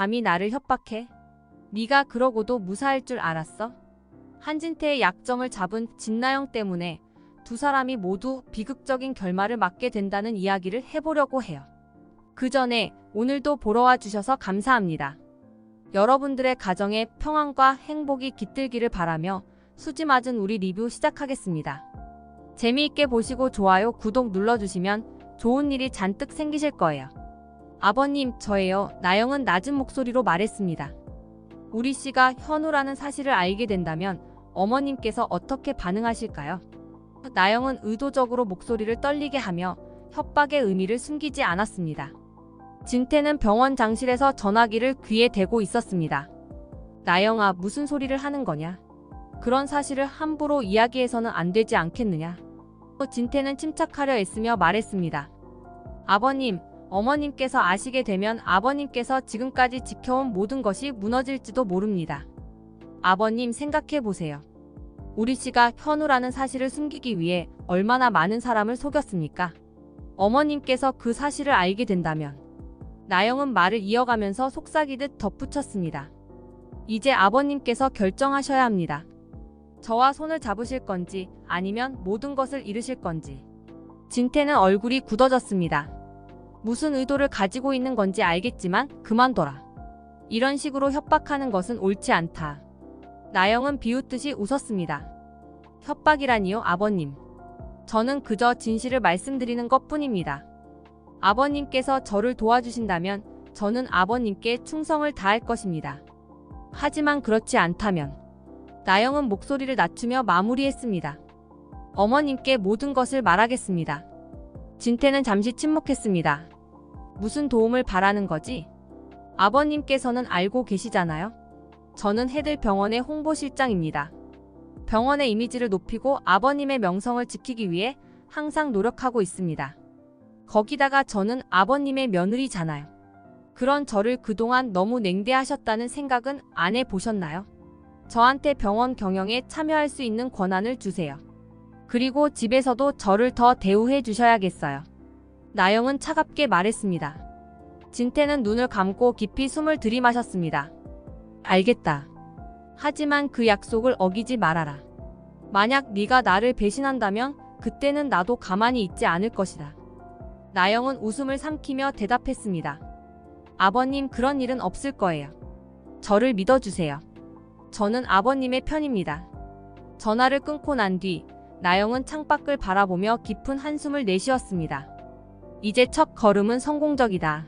감히 나를 협박해? 네가 그러고도 무사할 줄 알았어? 한진태의 약점을 잡은 진나영 때문에 두 사람이 모두 비극적인 결말을 맞게 된다는 이야기를 해보려고 해요. 그 전에 오늘도 보러 와 주셔서 감사합니다. 여러분들의 가정에 평안과 행복이 깃들기를 바라며 수지 맞은 우리 리뷰 시작하겠습니다. 재미있게 보시고 좋아요, 구독 눌러주시면 좋은 일이 잔뜩 생기실 거예요. 아버님, 저예요. 나영은 낮은 목소리로 말했습니다. 우리 씨가 현우라는 사실을 알게 된다면 어머님께서 어떻게 반응하실까요? 나영은 의도적으로 목소리를 떨리게 하며 협박의 의미를 숨기지 않았습니다. 진태는 병원 장실에서 전화기를 귀에 대고 있었습니다. 나영아, 무슨 소리를 하는 거냐? 그런 사실을 함부로 이야기해서는 안 되지 않겠느냐? 진태는 침착하려 애쓰며 말했습니다. 아버님, 어머님께서 아시게 되면 아버님께서 지금까지 지켜온 모든 것이 무너질지도 모릅니다. 아버님, 생각해보세요. 우리 씨가 현우라는 사실을 숨기기 위해 얼마나 많은 사람을 속였습니까? 어머님께서 그 사실을 알게 된다면. 나영은 말을 이어가면서 속삭이듯 덧붙였습니다. 이제 아버님께서 결정하셔야 합니다. 저와 손을 잡으실 건지 아니면 모든 것을 잃으실 건지. 진태는 얼굴이 굳어졌습니다. 무슨 의도를 가지고 있는 건지 알겠지만 그만둬라. 이런 식으로 협박하는 것은 옳지 않다. 나영은 비웃듯이 웃었습니다. 협박이라니요, 아버님. 저는 그저 진실을 말씀드리는 것뿐입니다. 아버님께서 저를 도와주신다면 저는 아버님께 충성을 다할 것입니다. 하지만 그렇지 않다면. 나영은 목소리를 낮추며 마무리했습니다. 어머님께 모든 것을 말하겠습니다. 진태는 잠시 침묵했습니다. 무슨 도움을 바라는 거지? 아버님께서는 알고 계시잖아요? 저는 해들 병원의 홍보실장입니다. 병원의 이미지를 높이고 아버님의 명성을 지키기 위해 항상 노력하고 있습니다. 거기다가 저는 아버님의 며느리잖아요. 그런 저를 그동안 너무 냉대하셨다는 생각은 안 해보셨나요? 저한테 병원 경영에 참여할 수 있는 권한을 주세요. 그리고 집에서도 저를 더 대우해 주셔야겠어요. 나영은 차갑게 말했습니다. 진태는 눈을 감고 깊이 숨을 들이마셨습니다. 알겠다. 하지만 그 약속을 어기지 말아라. 만약 네가 나를 배신한다면 그때는 나도 가만히 있지 않을 것이다. 나영은 웃음을 삼키며 대답했습니다. 아버님, 그런 일은 없을 거예요. 저를 믿어주세요. 저는 아버님의 편입니다. 전화를 끊고 난 뒤 나영은 창밖을 바라보며 깊은 한숨을 내쉬었습니다. 이제 첫 걸음은 성공적이다.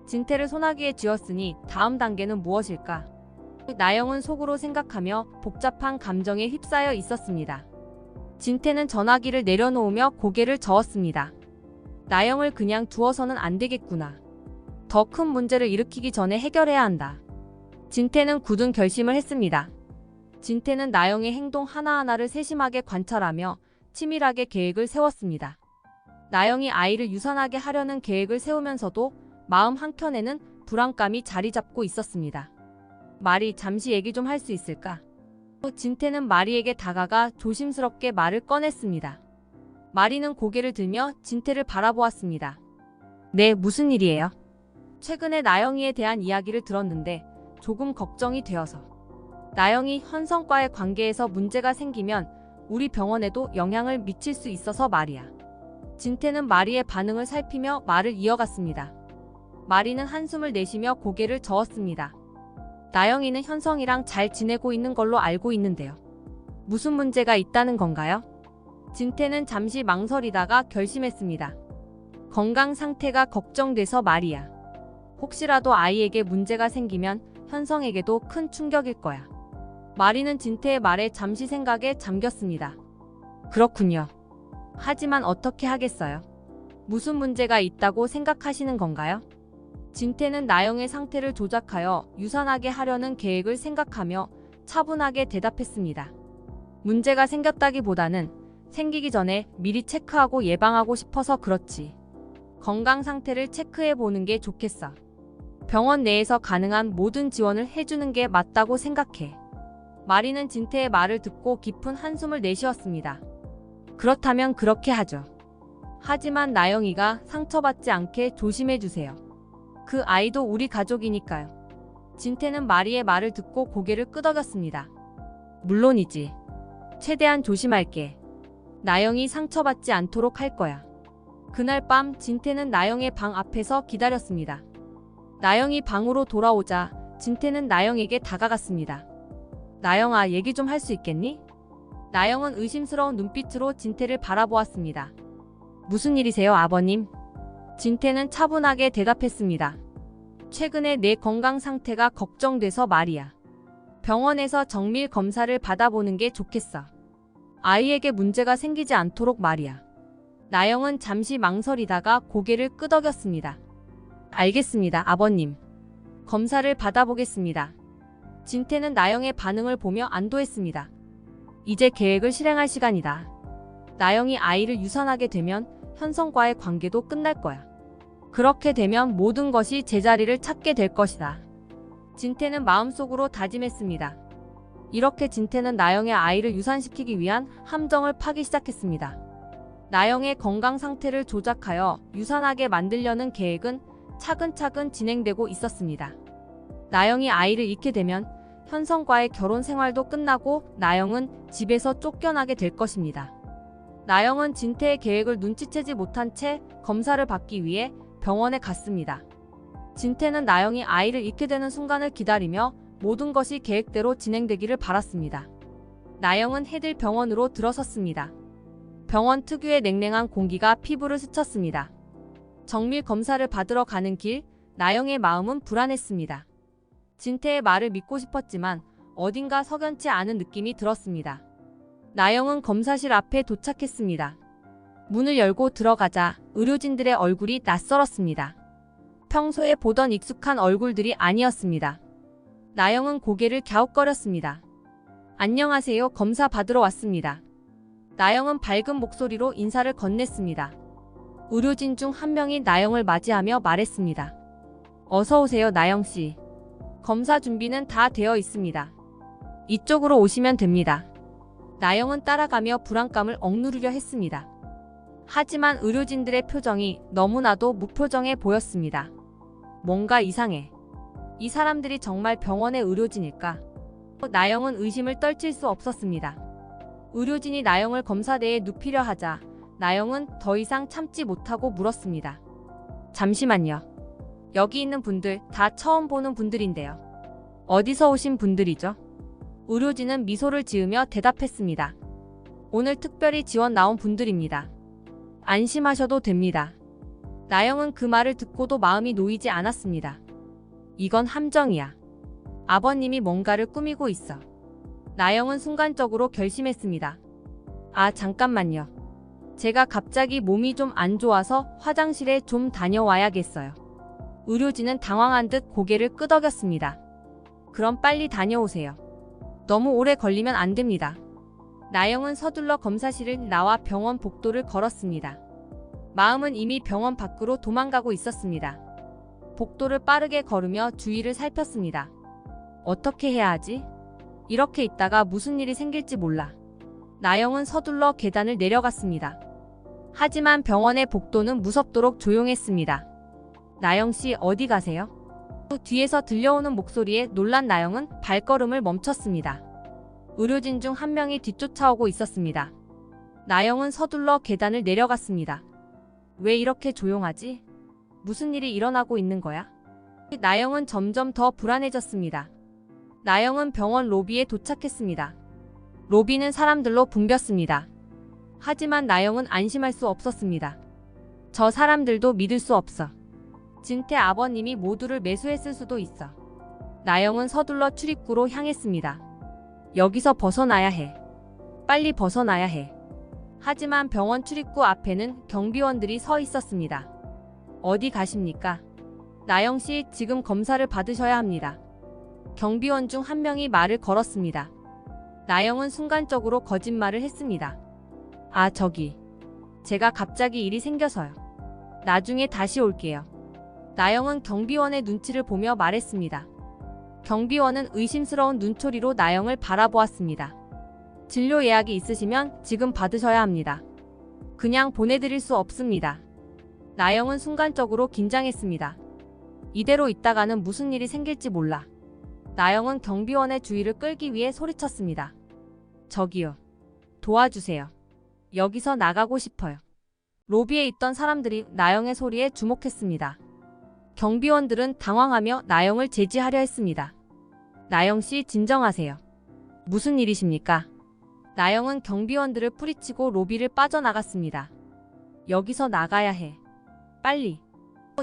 진태를 소나기에 쥐었으니 다음 단계는 무엇일까? 나영은 속으로 생각하며 복잡한 감정에 휩싸여 있었습니다. 진태는 전화기를 내려놓으며 고개를 저었습니다. 나영을 그냥 두어서는 안 되겠구나. 더 큰 문제를 일으키기 전에 해결해야 한다. 진태는 굳은 결심을 했습니다. 진태는 나영의 행동 하나하나를 세심하게 관찰하며 치밀하게 계획을 세웠습니다. 나영이 아이를 유산하게 하려는 계획을 세우면서도 마음 한켠에는 불안감이 자리 잡고 있었습니다. 마리, 잠시 얘기 좀 할 수 있을까? 진태는 마리에게 다가가 조심스럽게 말을 꺼냈습니다. 마리는 고개를 들며 진태를 바라보았습니다. 네, 무슨 일이에요? 최근에 나영이에 대한 이야기를 들었는데 조금 걱정이 되어서. 나영이 현성과의 관계에서 문제가 생기면 우리 병원에도 영향을 미칠 수 있어서 말이야. 진태는 마리의 반응을 살피며 말을 이어갔습니다. 마리는 한숨을 내쉬며 고개를 저었습니다. 나영이는 현성이랑 잘 지내고 있는 걸로 알고 있는데요. 무슨 문제가 있다는 건가요? 진태는 잠시 망설이다가 결심했습니다. 건강 상태가 걱정돼서 말이야. 혹시라도 아이에게 문제가 생기면 현성에게도 큰 충격일 거야. 마리는 진태의 말에 잠시 생각에 잠겼습니다. 그렇군요. 하지만 어떻게 하겠어요? 무슨 문제가 있다고 생각하시는 건가요? 진태는 나영의 상태를 조작하여 유산하게 하려는 계획을 생각하며 차분하게 대답했습니다. 문제가 생겼다기보다는 생기기 전에 미리 체크하고 예방하고 싶어서 그렇지. 건강 상태를 체크해 보는 게 좋겠어. 병원 내에서 가능한 모든 지원을 해주는 게 맞다고 생각해. 마리는 진태의 말을 듣고 깊은 한숨을 내쉬었습니다. 그렇다면 그렇게 하죠. 하지만 나영이가 상처받지 않게 조심해주세요. 그 아이도 우리 가족이니까요. 진태는 마리의 말을 듣고 고개를 끄덕였습니다. 물론이지. 최대한 조심할게. 나영이 상처받지 않도록 할 거야. 그날 밤 진태는 나영의 방 앞에서 기다렸습니다. 나영이 방으로 돌아오자 진태는 나영에게 다가갔습니다. 나영아, 얘기 좀 할 수 있겠니? 나영은 의심스러운 눈빛으로 진태를 바라보았습니다. 무슨 일이세요, 아버님? 진태는 차분하게 대답했습니다. 최근에 내 건강 상태가 걱정돼서 말이야. 병원에서 정밀 검사를 받아보는 게 좋겠어. 아이에게 문제가 생기지 않도록 말이야. 나영은 잠시 망설이다가 고개를 끄덕였습니다. 알겠습니다, 아버님. 검사를 받아보겠습니다. 진태는 나영의 반응을 보며 안도했습니다. 이제 계획을 실행할 시간이다. 나영이 아이를 유산하게 되면 현성과의 관계도 끝날 거야. 그렇게 되면 모든 것이 제자리를 찾게 될 것이다. 진태는 마음속으로 다짐했습니다. 이렇게 진태는 나영의 아이를 유산시키기 위한 함정을 파기 시작했습니다. 나영의 건강 상태를 조작하여 유산하게 만들려는 계획은 차근차근 진행되고 있었습니다. 나영이 아이를 잃게 되면 현성과의 결혼 생활도 끝나고 나영은 집에서 쫓겨나게 될 것입니다. 나영은 진태의 계획을 눈치채지 못한 채 검사를 받기 위해 병원에 갔습니다. 진태는 나영이 아이를 잃게 되는 순간을 기다리며 모든 것이 계획대로 진행되기를 바랐습니다. 나영은 해들 병원으로 들어섰습니다. 병원 특유의 냉랭한 공기가 피부를 스쳤습니다. 정밀 검사를 받으러 가는 길, 나영의 마음은 불안했습니다. 진태의 말을 믿고 싶었지만 어딘가 석연치 않은 느낌이 들었습니다. 나영은 검사실 앞에 도착했습니다. 문을 열고 들어가자 의료진들의 얼굴이 낯설었습니다. 평소에 보던 익숙한 얼굴들이 아니었습니다. 나영은 고개를 갸웃거렸습니다. 안녕하세요, 검사 받으러 왔습니다. 나영은 밝은 목소리로 인사를 건넸습니다. 의료진 중 한 명이 나영을 맞이하며 말했습니다. 어서 오세요, 나영씨. 검사 준비는 다 되어 있습니다. 이쪽으로 오시면 됩니다. 나영은 따라가며 불안감을 억누르려 했습니다. 하지만 의료진들의 표정이 너무나도 무표정해 보였습니다. 뭔가 이상해. 이 사람들이 정말 병원의 의료진일까? 나영은 의심을 떨칠 수 없었습니다. 의료진이 나영을 검사대에 눕히려 하자 나영은 더 이상 참지 못하고 물었습니다. 잠시만요. 여기 있는 분들 다 처음 보는 분들인데요. 어디서 오신 분들이죠? 의료진은 미소를 지으며 대답했습니다. 오늘 특별히 지원 나온 분들입니다. 안심하셔도 됩니다. 나영은 그 말을 듣고도 마음이 놓이지 않았습니다. 이건 함정이야. 아버님이 뭔가를 꾸미고 있어. 나영은 순간적으로 결심했습니다. 아, 잠깐만요. 제가 갑자기 몸이 좀 안 좋아서 화장실에 좀 다녀와야겠어요. 의료진은 당황한 듯 고개를 끄덕였습니다. 그럼 빨리 다녀오세요. 너무 오래 걸리면 안 됩니다. 나영은 서둘러 검사실을 나와 병원 복도를 걸었습니다. 마음은 이미 병원 밖으로 도망가고 있었습니다. 복도를 빠르게 걸으며 주위를 살폈습니다. 어떻게 해야 하지? 이렇게 있다가 무슨 일이 생길지 몰라. 나영은 서둘러 계단을 내려갔습니다. 하지만 병원의 복도는 무섭도록 조용했습니다. 나영씨, 어디 가세요? 뒤에서 들려오는 목소리에 놀란 나영은 발걸음을 멈췄습니다. 의료진 중 한 명이 뒤쫓아오고 있었습니다. 나영은 서둘러 계단을 내려갔습니다. 왜 이렇게 조용하지? 무슨 일이 일어나고 있는 거야? 나영은 점점 더 불안해졌습니다. 나영은 병원 로비에 도착했습니다. 로비는 사람들로 붐볐습니다. 하지만 나영은 안심할 수 없었습니다. 저 사람들도 믿을 수 없어. 진태 아버님이 모두를 매수했을 수도 있어. 나영은 서둘러 출입구로 향했습니다. 여기서 벗어나야 해. 빨리 벗어나야 해. 하지만 병원 출입구 앞에는 경비원들이 서 있었습니다. 어디 가십니까? 나영씨, 지금 검사를 받으셔야 합니다. 경비원 중 한 명이 말을 걸었습니다. 나영은 순간적으로 거짓말을 했습니다. 아, 저기. 제가 갑자기 일이 생겨서요. 나중에 다시 올게요. 나영은 경비원의 눈치를 보며 말했습니다. 경비원은 의심스러운 눈초리로 나영을 바라보았습니다. 진료 예약이 있으시면 지금 받으셔야 합니다. 그냥 보내드릴 수 없습니다. 나영은 순간적으로 긴장했습니다. 이대로 있다가는 무슨 일이 생길지 몰라. 나영은 경비원의 주의를 끌기 위해 소리쳤습니다. 저기요. 도와주세요. 여기서 나가고 싶어요. 로비에 있던 사람들이 나영의 소리에 주목했습니다. 경비원들은 당황하며 나영을 제지하려 했습니다. 나영 씨, 진정하세요. 무슨 일이십니까? 나영은 경비원들을 뿌리치고 로비를 빠져나갔습니다. 여기서 나가야 해. 빨리.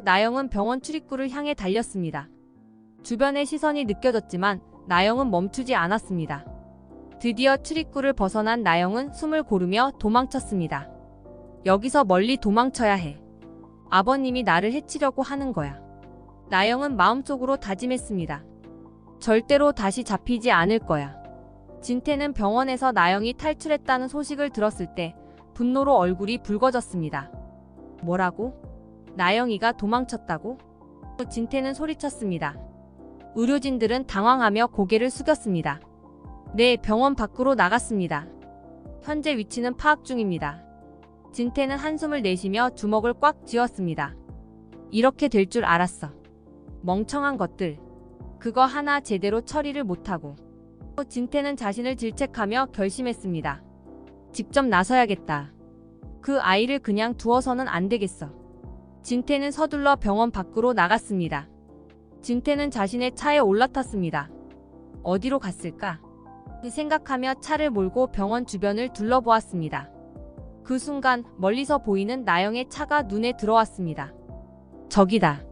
나영은 병원 출입구를 향해 달렸습니다. 주변의 시선이 느껴졌지만 나영은 멈추지 않았습니다. 드디어 출입구를 벗어난 나영은 숨을 고르며 도망쳤습니다. 여기서 멀리 도망쳐야 해. 아버님이 나를 해치려고 하는 거야. 나영은 마음속으로 다짐했습니다. 절대로 다시 잡히지 않을 거야. 진태는 병원에서 나영이 탈출했다는 소식을 들었을 때 분노로 얼굴이 붉어졌습니다. 뭐라고? 나영이가 도망쳤다고? 진태는 소리쳤습니다. 의료진들은 당황하며 고개를 숙였습니다. 네, 병원 밖으로 나갔습니다. 현재 위치는 파악 중입니다. 진태는 한숨을 내쉬며 주먹을 꽉 쥐었습니다. 이렇게 될 줄 알았어. 멍청한 것들. 그거 하나 제대로 처리를 못하고. 진태는 자신을 질책하며 결심했습니다. 직접 나서야겠다. 그 아이를 그냥 두어서는 안 되겠어. 진태는 서둘러 병원 밖으로 나갔습니다. 진태는 자신의 차에 올라탔습니다. 어디로 갔을까? 생각하며 차를 몰고 병원 주변을 둘러보았습니다. 그 순간 멀리서 보이는 나영의 차가 눈에 들어왔습니다. 저기다.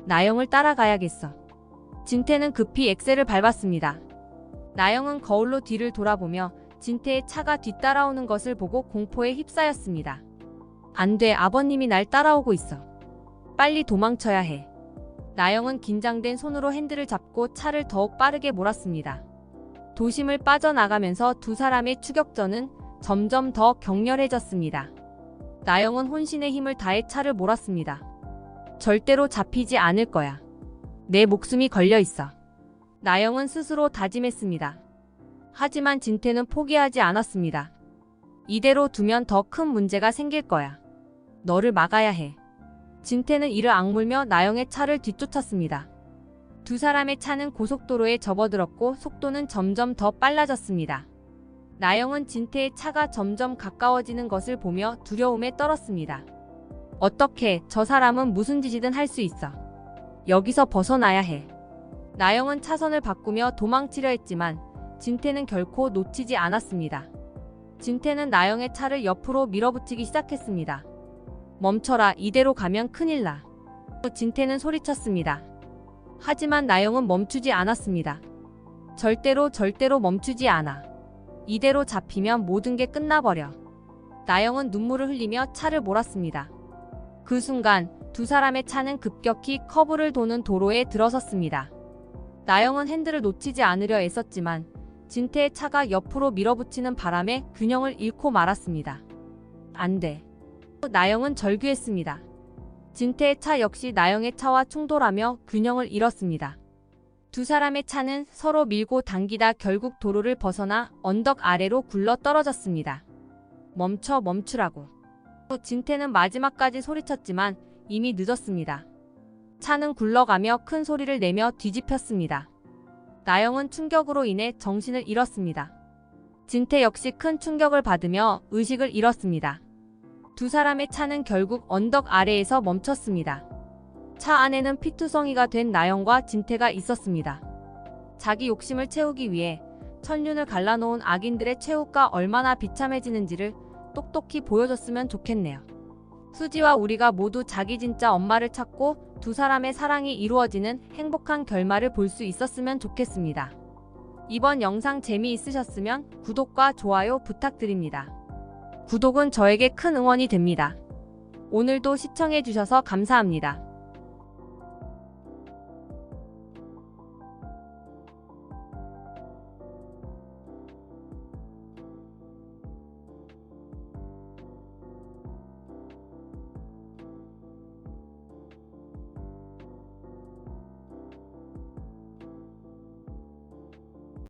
나영을 따라가야겠어. 진태는 급히 엑셀을 밟았습니다. 나영은 거울로 뒤를 돌아보며 진태의 차가 뒤따라오는 것을 보고 공포에 휩싸였습니다. 안 돼, 아버님이 날 따라오고 있어. 빨리 도망쳐야 해. 나영은 긴장된 손으로 핸들을 잡고 차를 더욱 빠르게 몰았습니다. 도심을 빠져나가면서 두 사람의 추격전은 점점 더 격렬해졌습니다. 나영은 혼신의 힘을 다해 차를 몰았습니다. 절대로 잡히지 않을 거야. 내 목숨이 걸려 있어. 나영은 스스로 다짐했습니다. 하지만 진태는 포기하지 않았습니다. 이대로 두면 더 큰 문제가 생길 거야. 너를 막아야 해. 진태는 이를 악물며 나영의 차를 뒤쫓았습니다. 두 사람의 차는 고속도로에 접어들었고 속도는 점점 더 빨라졌습니다. 나영은 진태의 차가 점점 가까워지는 것을 보며 두려움에 떨었습니다. 어떻게, 저 사람은 무슨 짓이든 할 수 있어. 여기서 벗어나야 해. 나영은 차선을 바꾸며 도망치려 했지만 진태는 결코 놓치지 않았습니다. 진태는 나영의 차를 옆으로 밀어붙이기 시작했습니다. 멈춰라, 이대로 가면 큰일 나. 진태는 소리쳤습니다. 하지만 나영은 멈추지 않았습니다. 절대로 멈추지 않아. 이대로 잡히면 모든 게 끝나버려. 나영은 눈물을 흘리며 차를 몰았습니다. 그 순간 두 사람의 차는 급격히 커브를 도는 도로에 들어섰습니다. 나영은 핸들을 놓치지 않으려 애썼지만 진태의 차가 옆으로 밀어붙이는 바람에 균형을 잃고 말았습니다. 안 돼. 나영은 절규했습니다. 진태의 차 역시 나영의 차와 충돌하며 균형을 잃었습니다. 두 사람의 차는 서로 밀고 당기다 결국 도로를 벗어나 언덕 아래로 굴러 떨어졌습니다. 멈추라고. 진태는 마지막까지 소리쳤지만 이미 늦었습니다. 차는 굴러가며 큰 소리를 내며 뒤집혔습니다. 나영은 충격으로 인해 정신을 잃었습니다. 진태 역시 큰 충격을 받으며 의식을 잃었습니다. 두 사람의 차는 결국 언덕 아래에서 멈췄습니다. 차 안에는 피투성이가 된 나영과 진태가 있었습니다. 자기 욕심을 채우기 위해 천륜을 갈라놓은 악인들의 최후가 얼마나 비참해지는지를 똑똑히 보여줬으면 좋겠네요. 수지와 우리가 모두 자기 진짜 엄마를 찾고 두 사람의 사랑이 이루어지는 행복한 결말을 볼 수 있었으면 좋겠습니다. 이번 영상 재미있으셨으면 구독과 좋아요 부탁드립니다. 구독은 저에게 큰 응원이 됩니다. 오늘도 시청해주셔서 감사합니다.